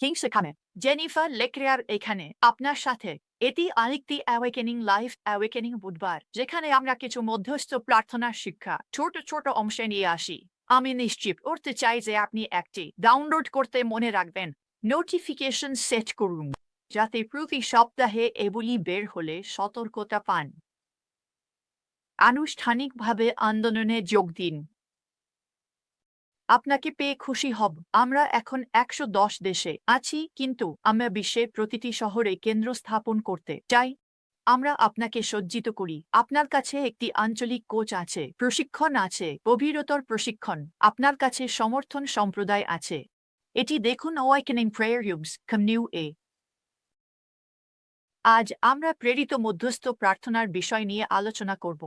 King সেখানে Jennifer লেক্রেয়ার এখানে আপনার সাথে। এটি আরেকটি অ্যাওয়েকেনিং লাইফ অ্যাওয়েকেনিং বুধবার, যেখানে আমরা কিছু মধ্যস্থ প্রার্থনার শিক্ষা ছোট ছোট অংশে নিয়ে আসি। আমি নিশ্চিত করতে চাই যে আপনি একটি ডাউনলোড করতে মনে রাখবেন, নোটিফিকেশন সেট করুন, যাতে প্রতি সপ্তাহে এগুলি বের হলে সতর্কতা পান। আনুষ্ঠানিকভাবে আন্দোলনে যোগ দিন। আপনাকে পেয়ে খুশি হব। আমরা এখন ১১০ দেশে আছি, কিন্তু আমরা বিশ্বের প্রতিটি শহরে কেন্দ্র স্থাপন করতে চাই। আমরা আপনাকে সজ্জিত করি। আপনার কাছে একটি আঞ্চলিক কোচ আছে, প্রশিক্ষণ আছে, গভীরতর প্রশিক্ষণ। আপনার কাছে সমর্থন সম্প্রদায় আছে। এটি দেখুন অ্যাওয়েকেনিং প্রেয়ার ইউবস কমিউ এ। আজ আমরা প্রেরিত মধ্যস্থ প্রার্থনার বিষয় নিয়ে আলোচনা করব।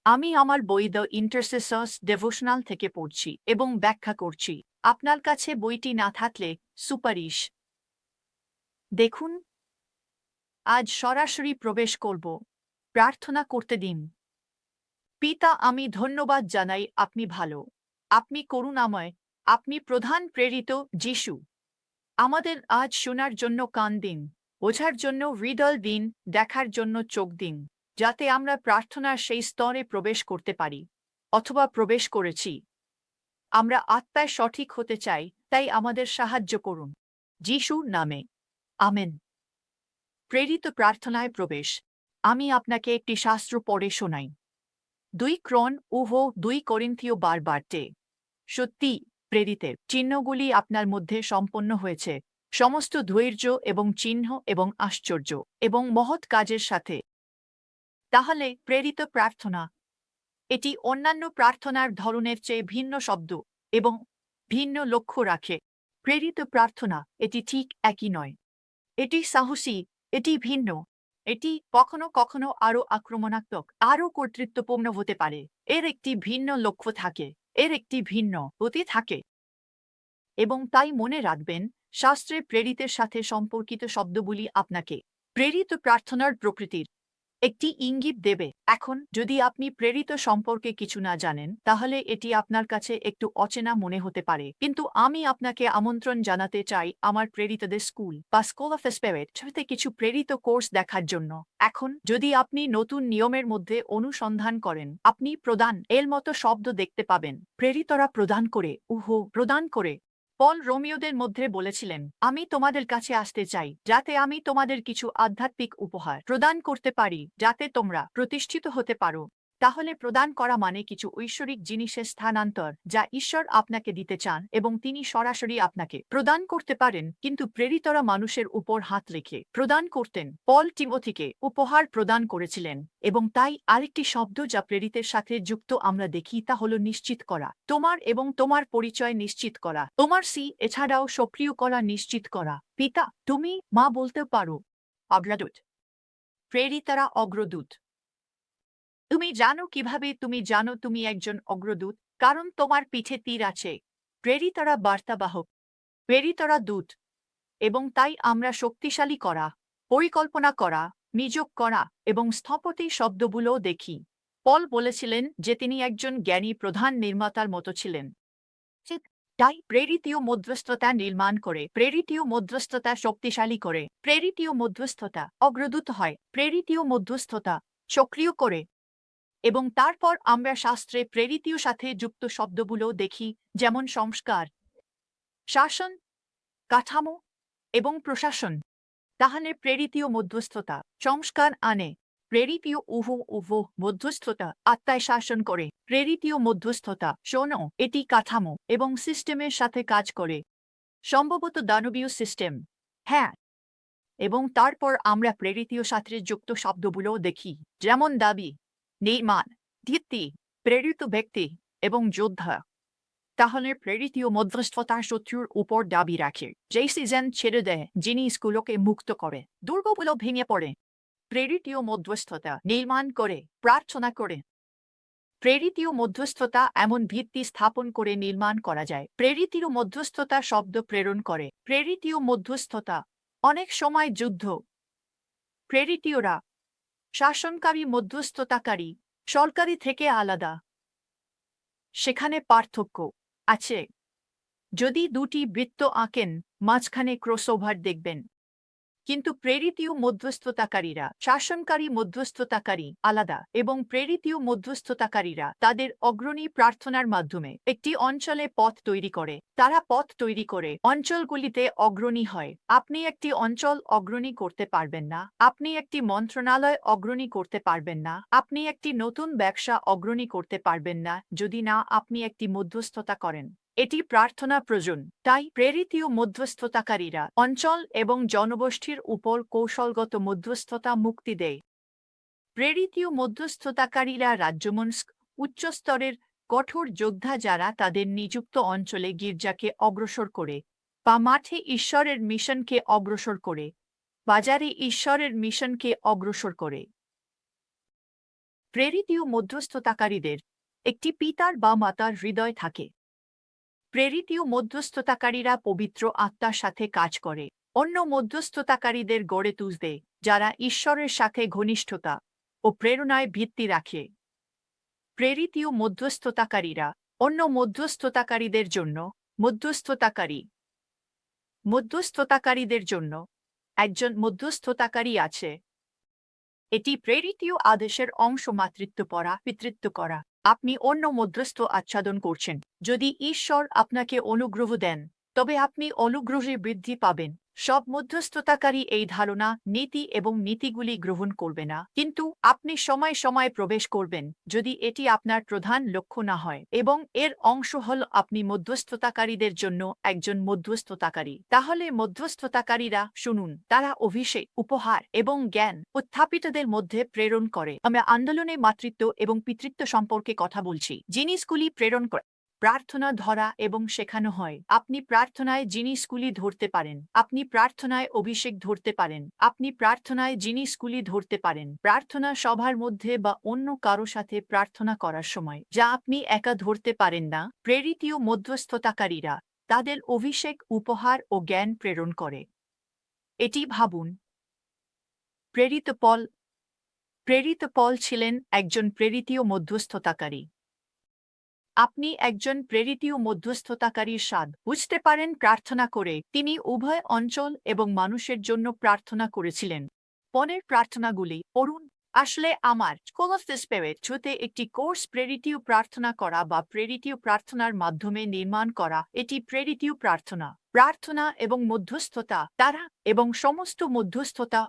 আমি আমার বই দ্য ইন্টারসেসর্স ডেভোশনাল থেকে পড়ছি এবং ব্যাখ্যা করছি। আপনার কাছে বইটি না থাকলে সুপারিশ দেখুন। আজ সরাসরি প্রবেশ করব। প্রার্থনা করতে দিন। পিতা, আমি ধন্যবাদ জানাই আপনি ভালো, আপনি করুণাময়, আপনি প্রধান প্রেরিত যিশু। আমাদের আজ শোনার জন্য কান দিন, বোঝার জন্য হৃদয় দিন, দেখার জন্য চোখ দিন, যাতে আমরা প্রার্থনার সেই স্তরে প্রবেশ করতে পারি, অথবা প্রবেশ করেছি। আমরা আত্মায় সঠিক হতে চাই, তাই আমাদের সাহায্য করুন। যিশুর নামে আমেন। প্রেরিত প্রার্থনায় প্রবেশ। আমি আপনাকে একটি শাস্ত্র পড়ে শোনাই। ২ ক্রন ২ করিন্থীয় বারবারটে। সত্যি, প্রেরিতের চিহ্নগুলি আপনার মধ্যে সম্পন্ন হয়েছে, সমস্ত ধৈর্য এবং চিহ্ন এবং আশ্চর্য এবং মহৎ কাজের সাথে। তাহলে প্রেরিত প্রার্থনা এটি অন্যান্য প্রার্থনার ধরনের চেয়ে ভিন্ন শব্দ এবং ভিন্ন লক্ষ্য রাখে। প্রেরিত প্রার্থনা এটি ঠিক একই নয়। এটি সাহসী, এটি ভিন্ন, এটি কখনো কখনো আরও আক্রমণাত্মক, আরও কর্তৃত্বপূর্ণ হতে পারে। এর একটি ভিন্ন লক্ষ্য থাকে, এর একটি ভিন্ন গতি থাকে। এবং তাই মনে রাখবেন, শাস্ত্রে প্রেরিতের সাথে সম্পর্কিত শব্দগুলি আপনাকে প্রেরিত প্রার্থনার প্রকৃতির একটি ইঙ্গিত দেবে। এখন যদি আপনি প্রেরিত সম্পর্কে কিছু না জানেন, তাহলে এটি আপনার কাছে একটু অচেনা মনে হতে পারে, কিন্তু আমি আপনাকে আমন্ত্রণ জানাতে চাই আমার প্রেরিতদের স্কুল বা স্কুল অফ স্পিরিট সাথে কিছু প্রেরিত কোর্স দেখার জন্য। এখন যদি আপনি নতুন নিয়মের মধ্যে অনুসন্ধান করেন, আপনি প্রদান এর মতো শব্দ দেখতে পাবেন। প্রেরিতরা প্রদান করে, প্রদান করে। পল রোমিওদের মধ্যে বলেছিলেন, আমি তোমাদের কাছে আসতে চাই, যাতে আমি তোমাদের কিছু আধ্যাত্মিক উপহার প্রদান করতে পারি, যাতে তোমরা প্রতিষ্ঠিত হতে পারো। তাহলে প্রদান করা মানে কিছু ঐশ্বরিক জিনিসের স্থানান্তর, যা ঈশ্বর আপনাকে দিতে চান এবং তিনি সরাসরি আপনাকে প্রদান করতে পারেন, কিন্তু প্রেরিতরা মানুষের উপর হাত রেখে প্রদান করতেন। পল তিমোথীকে উপহার প্রদান করেছিলেন, এবং তাই আরেকটি শব্দ যা প্রেরিতের সাথে যুক্ত আমরা দেখি তা হল নিশ্চিত করা। তোমার এবং তোমার পরিচয় নিশ্চিত করা, তোমার এছাড়াও সক্রিয় করা, নিশ্চিত করা। পিতা, তুমি মা বলতে পারো। অগ্রদূত। প্রেরিতারা অগ্রদূত। তুমি জানো কিভাবে তুমি জানো তুমি একজন অগ্রদূত? কারণ তোমার পিঠে তীর আছে। প্রেরিতারা বার্তাবাহক, প্রেরিতরা দূত। এবং তাই আমরা শক্তিশালী করা, পরিকল্পনা করা, নিযোগ করা এবং স্থপতি শব্দগুলোও দেখি। পল বলেছিলেন যে তিনি একজন জ্ঞানী প্রধান নির্মাতার মতো ছিলেন। ঠিক তাই প্রেরিতীয় মধ্যস্থতা নির্মাণ করে, প্রেরিতীয় মধ্যস্থতা শক্তিশালী করে, প্রেরিতীয় মধ্যস্থতা অগ্রদূত হয়, প্রেরিতীয় মধ্যস্থতা সক্রিয় করে। এবং তারপর আমরা শাস্ত্রে প্রেরিতীয় সাথে যুক্ত শব্দগুলো দেখি, যেমন সংস্কার, শাসন, কাঠামো এবং প্রশাসন। তাহলে প্রেরিতীয় মধ্যস্থতা সংস্কার আনে। প্রেরিতীয় মধ্যস্থতা আত্মায় শাসন করে। প্রেরিতীয় মধ্যস্থতা শোনো, এটি কাঠামো এবং সিস্টেমের সাথে কাজ করে, সম্ভবত দানবীয় সিস্টেম। হ্যাঁ। এবং তারপর আমরা প্রেরিতীয় সাথে যুক্ত শব্দগুলো দেখি, যেমন দাবি, নির্মাণ, ভিত্তি, প্রেরিত ব্যক্তি এবং যোদ্ধা। তাহলে প্রেরিতীয় মধ্যস্থতা শত্রুর উপর দাবি রাখে, যে সিজন ছেড়ে দেয়, যিনি স্কুলকে মুক্ত করে, দুর্গগুলো ভেঙে পড়ে। প্রেরিতীয় মধ্যস্থতা নির্মাণ করে, প্রার্থনা করে। প্রেরিতীয় মধ্যস্থতা এমন ভিত্তি স্থাপন করে নির্মাণ করা যায়। প্রেরিতীয় মধ্যস্থতা শব্দ প্রেরণ করে। প্রেরিতীয় মধ্যস্থতা অনেক সময় যুদ্ধ। প্রেরিতীয়রা শাসনকারী মধ্যস্থতাকারী, সরকারি থেকে আলাদা। সেখানে পার্থক্য আছে। যদি দুটি বৃত্ত আঁকেন, মাঝখানে ক্রসওভার দেখবেন। কিন্তু প্রেরিতীয় মধ্যস্থতাকারীরা, শাসনকারী মধ্যস্থতাকারী আলাদা, এবং প্রেরিতীয় মধ্যস্থতাকারীরা তাদের অগ্রণী প্রার্থনার মাধ্যমে একটি অঞ্চলে পথ তৈরি করে। তারা পথ তৈরি করে অঞ্চলগুলিতে অগ্রণী হয়। আপনি একটি অঞ্চল অগ্রণী করতে পারবেন না, আপনি একটি মন্ত্রণালয় অগ্রণী করতে পারবেন না, আপনি একটি নতুন ব্যবসা অগ্রণী করতে পারবেন না যদি না আপনি একটি মধ্যস্থতা করেন। এটি প্রার্থনা প্রয়োজন। তাই প্রেরিতীয় মধ্যস্থতাকারীরা অঞ্চল এবং জনগোষ্ঠীর উপর কৌশলগত মধ্যস্থতা মুক্তি দেয়। প্রেরিতীয় মধ্যস্থতাকারীরা রাজ্যমনস্ক উচ্চস্তরের কঠোর যোদ্ধা যারা তাদের নিযুক্ত অঞ্চলে গির্জাকে অগ্রসর করে, বা মাঠে ঈশ্বরের মিশনকে অগ্রসর করে, বাজারে ঈশ্বরের মিশনকে অগ্রসর করে। প্রেরিতীয় মধ্যস্থতাকারীদের একটি পিতার বা মাতার হৃদয় থাকে। প্রেরিতীয় মধ্যস্থতাকারীরা পবিত্র আত্মার সাথে কাজ করে অন্য মধ্যস্থতাকারীদের গড়ে তুলতে, যারা ঈশ্বরের সাথে ঘনিষ্ঠতা ও প্রেরণায় ভিত্তি রাখে। প্রেরিতীয় মধ্যস্থতাকারীরা অন্য মধ্যস্থতাকারীদের জন্য মধ্যস্থতাকারীদের জন্য একজন মধ্যস্থতাকারী আছে। এটি প্রেরিতীয় আদেশের অংশ। মাতৃত্ব পড়া, পিতৃত্ব করা। আপনি অন্য মধ্যস্থ আচ্ছাদন করছেন। যদি ঈশ্বর আপনাকে অনুগ্রহ দেন, তবে আপনি অনুগ্রহে বৃদ্ধি পাবেন। সব মধ্যস্থতাকারী এই ধারণা, নীতি এবং নীতিগুলি গ্রহণ করবে না, কিন্তু আপনি সময় সময় প্রবেশ করবেন যদি এটি আপনার প্রধান লক্ষ্য না হয় এবং এর অংশ হল আপনি মধ্যস্থতাকারীদের জন্য একজন মধ্যস্থতাকারী। তাহলে মধ্যস্থতাকারীরা শুনুন, তারা অভিষেক, উপহার এবং জ্ঞান উত্থাপিতদের মধ্যে প্রেরণ করে। আমরা আন্দোলনে মাতৃত্ব এবং পিতৃত্ব সম্পর্কে কথা বলছি। জিনিসগুলি প্রেরণ করে প্রার্থনা ধরা এবং শেখানো হয়। আপনি প্রার্থনায় জিনিসগুলি ধরতে পারেন, আপনি প্রার্থনায় অভিষেক ধরতে পারেন, আপনি প্রার্থনায় জিনিসগুলি ধরতে পারেন প্রার্থনা সভার মধ্যে বা অন্য কারো সাথে প্রার্থনা করার সময়, যা আপনি একা ধরতে পারেন না। প্রেরিতীয় মধ্যস্থতাকারীরা তাদের অভিষেক, উপহার ও জ্ঞান প্রেরণ করে। এটি ভাবুন। প্রেরিত পল ছিলেন একজন প্রেরিতীয় মধ্যস্থতাকারী। আপনি একজন প্রেরিতীয় মধ্যস্থতাকারীর স্বাদ বুঝতে পারেন প্রার্থনা করে। তিনি উভয় অঞ্চল এবং মানুষের জন্য প্রার্থনা করেছিলেন। পনের প্রার্থনাগুলি পড়ুন। আসলে আমার স্কুল অফ দ্য স্পিরিট হতে একটি কোর্স প্রেরিতীয় প্রার্থনা করা বা প্রেরিতীয় প্রার্থনার মাধ্যমে নির্মাণ করা। এটি প্রেরিতীয় প্রার্থনা এবং মধ্যস্থতা তারা এবং সমস্ত মধ্যস্থতা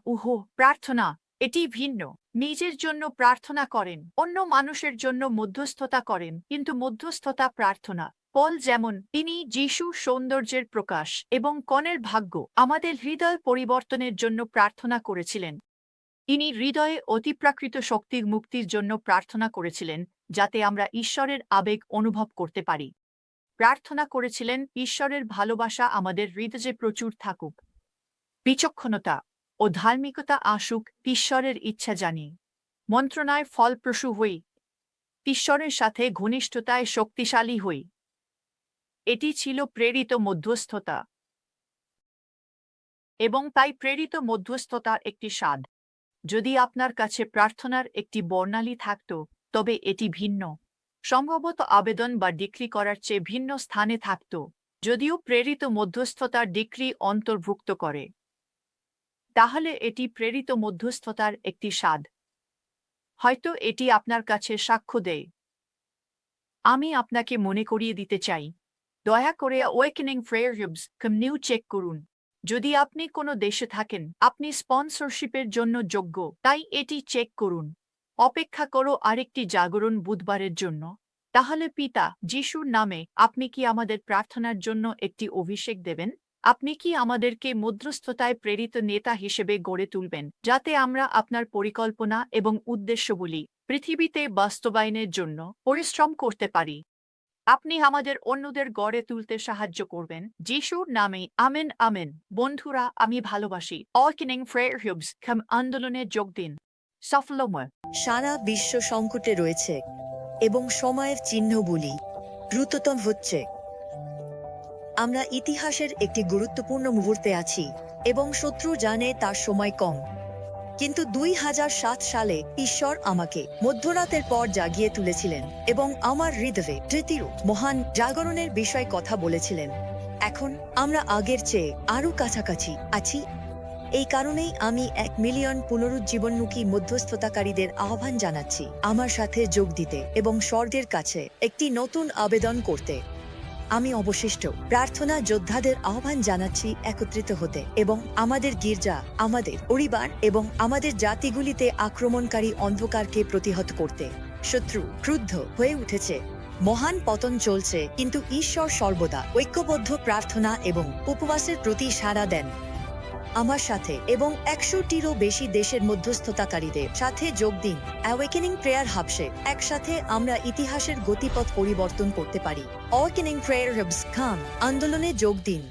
প্রার্থনা। এটি ভিন্ন। নিজের জন্য প্রার্থনা করেন, অন্য মানুষের জন্য মধ্যস্থতা করেন, কিন্তু মধ্যস্থতা প্রার্থনা। পল যেমন তিনি যিশু সৌন্দর্যের প্রকাশ এবং কনের ভাগ্য, আমাদের হৃদয় পরিবর্তনের জন্য প্রার্থনা করেছিলেন। তিনি হৃদয়ে অতিপ্রাকৃত শক্তির মুক্তির জন্য প্রার্থনা করেছিলেন, যাতে আমরা ঈশ্বরের আবেগ অনুভব করতে পারি। প্রার্থনা করেছিলেন ঈশ্বরের ভালোবাসা আমাদের হৃদয়ে প্রচুর থাকুক, বিচক্ষণতা ও ধার্মিকতা আসুক, ঈশ্বরের ইচ্ছা জানি মন্ত্রণায় ফলপ্রসূ হই, ঈশ্বরের সাথে ঘনিষ্ঠতায় শক্তিশালী হই। এটি ছিল প্রেরিত মধ্যস্থতা, এবং তাই প্রেরিত মধ্যস্থতার একটি স্বাদ। যদি আপনার কাছে প্রার্থনার একটি বর্ণালী থাকত, তবে এটি ভিন্ন, সম্ভবত আবেদন বা ডিক্রি করার চেয়ে ভিন্ন স্থানে থাকত, যদিও প্রেরিত মধ্যস্থতার ডিক্রি অন্তর্ভুক্ত করে। তাহলে এটি প্রেরিত মধ্যস্থতার একটি স্বাদ। হয়তো এটি আপনার কাছে সাক্ষ্য দেয়। আমি আপনাকে মনে করিয়ে দিতে চাই, দয়া করে অ্যাওয়েকেনিং প্রেয়ার হিবস নিউ চেক করুন। যদি আপনি কোনো দেশে থাকেন, আপনি স্পন্সরশিপের জন্য যোগ্য, তাই এটি চেক করুন। অপেক্ষা করো আরেকটি জাগরণ বুধবারের জন্য। তাহলে পিতা যিশুর নামে, আপনি কি আমাদের প্রার্থনার জন্য একটি অভিষেক দেবেন? আপনি কি আমাদেরকে মধ্যস্থতায় প্রেরিত নেতা হিসেবে গড়ে তুলবেন, যাতে আমরা আপনার পরিকল্পনা এবং উদ্দেশ্যগুলি পৃথিবীতে বাস্তবায়নের জন্য পরিশ্রম করতে পারি? আপনি আমাদের অন্যদের গড়ে তুলতে সাহায্য করবেন যিশুর নামে। Amen amen. বন্ধুরা, আমি ভালোবাসি অ্যাওয়েকেনিং প্রেয়ার হিবস আন্দোলনে যোগ দিন। সাফল্যময়। সারা বিশ্ব সংকটে রয়েছে এবং সময়ের চিহ্নগুলি দ্রুততম হচ্ছে। আমরা ইতিহাসের একটি গুরুত্বপূর্ণ মুহূর্তে আছি এবং শত্রু জানে তার সময় কম। কিন্তু 2007 সালে ঈশ্বর আমাকে মধ্যরাতের পর জাগিয়ে তুলেছিলেন এবং আমার হৃদয়ে তৃতীয় মহান জাগরণের বিষয়ে কথা বলেছিলেন। এখন আমরা আগের চেয়ে আরো কাছাকাছি আছি। এই কারণেই আমি 1 মিলিয়ন পুনরুজ্জীবনমুখী মধ্যস্থতাকারীদের আহ্বান জানাচ্ছি আমার সাথে যোগ দিতে এবং স্বর্গের কাছে একটি নতুন আবেদন করতে। আমি অবশিষ্ট প্রার্থনা যোদ্ধাদের আহ্বান জানাচ্ছি একত্রিত হতে এবং আমাদের গির্জা, আমাদের পরিবার এবং আমাদের জাতিগুলিতে আক্রমণকারী অন্ধকারকে প্রতিহত করতে। শত্রু ক্রুদ্ধ হয়ে উঠেছে, মহান পতন চলছে, কিন্তু ঈশ্বর সর্বদা ঐক্যবদ্ধ প্রার্থনা এবং উপবাসের প্রতি সাড়া দেন। আমার সাথে এবং 100টিরও বেশি দেশের মধ্যস্থতাকারীদের সাথে যোগ দিন অ্যাওয়েকেনিং প্রেয়ার হাবসে। একসাথে আমরা ইতিহাসের গতিপথ পরিবর্তন করতে পারি। অ্যাওয়েকেনিং প্রেয়ার হাবস আন্দোলনে যোগ দিন।